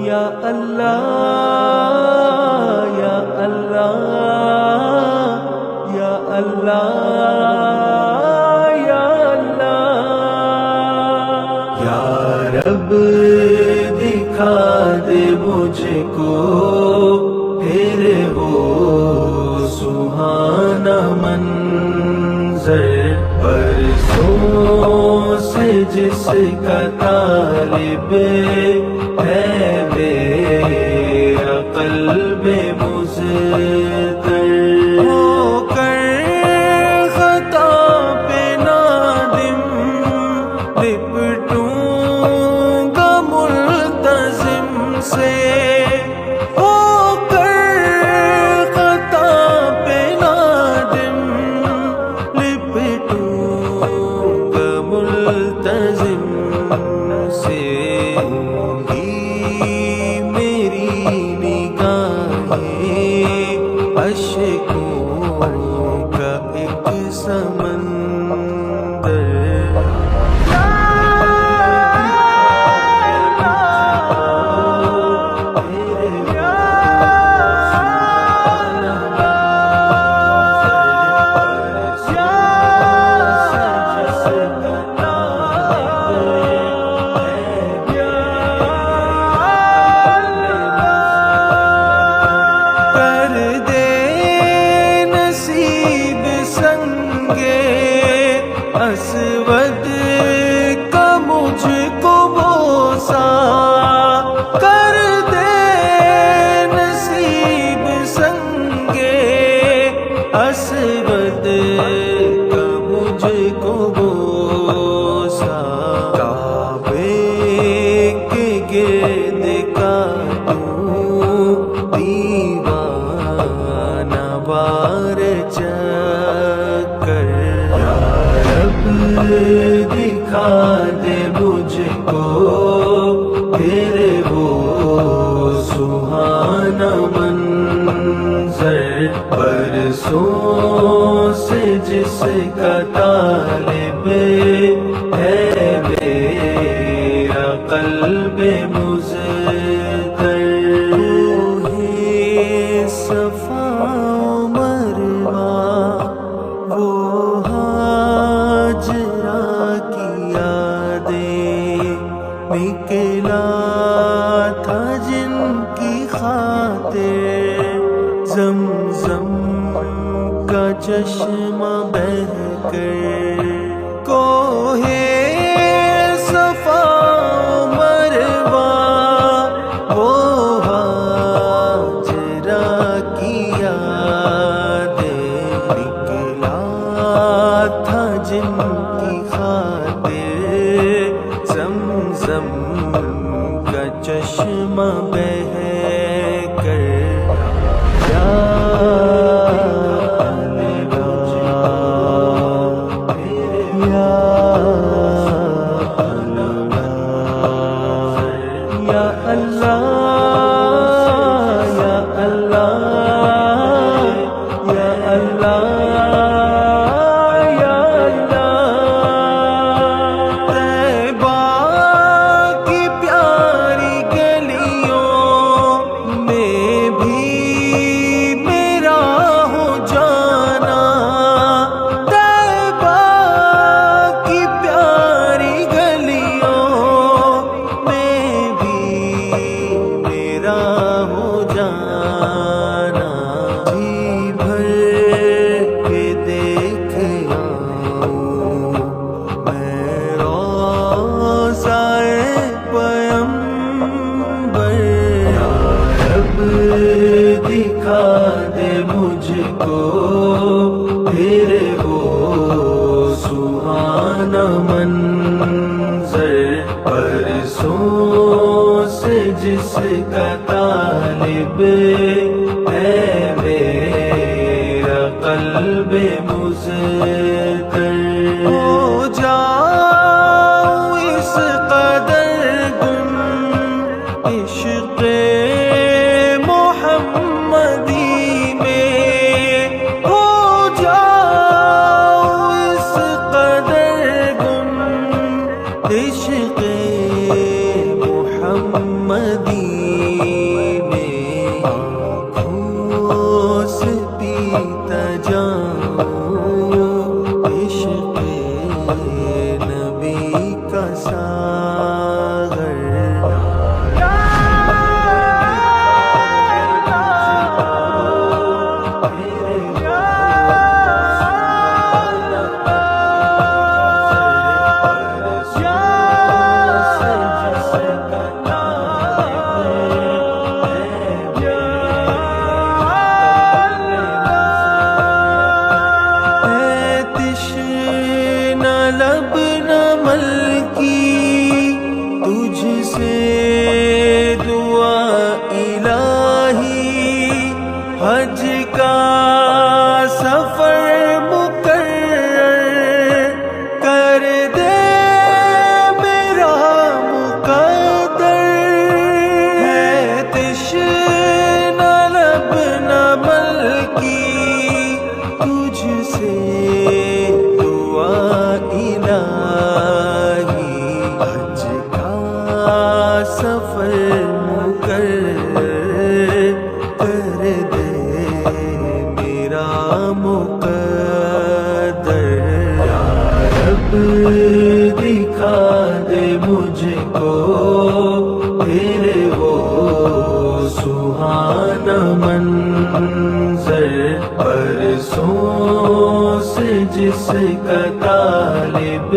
یا اللہ یا اللہ یا اللہ یا اللہ یا رب دکھا دے مجھ کو پھر وہ سہانا منظر برسوں سے جس کا طالب ہے میرا قلب مضطر ہو کر خطا پہ نادم لپٹوں گا ملتزم سے ہو کر خطا پہ نادم لپٹوں گا ملتزم سے میری نگاہیں اشکوں کا ایک سمندر اسود کا مجھ کو بوسا کر دے نصیب سنگے اسود کا مجھ کو بوسا کعبے کے گرد کاٹوں دیوانہ وار چکر دکھا دے مجھ کو پھر وہ سہانا منظر برسوں سے جس کا طالب ہے میرا قلب مضطر صفا مروہ وہ نکلا تھا جن کی خاطر زمزم کا چشمہ بہہ کر کوہ صفا مروہ وہ ہاجرہ کی یادیں نکلا تھا جن کی خاطر زمزم کا چشمہ بہہ کر یا دکھا دے مجھ کو پھر وہ سہانا منظر برسوں سے جس کا طالب ہے میرا قلب مضطر ہو جاؤ اس قدر گم عشق محمدی میں ہو جاؤ اس قدر گم عشق محمدی سے دعا الہی حج کا سفر مقرر کر دے میرا مقدر ہے تشنہ لب نہ مل کی تجھ سے دعا الہی حج کا سفر مقرر کر دے میرا مقدر یا رب دکھا دے مجھ کو تیرے وہ سہانا منظر برسوں سے جس کا طالب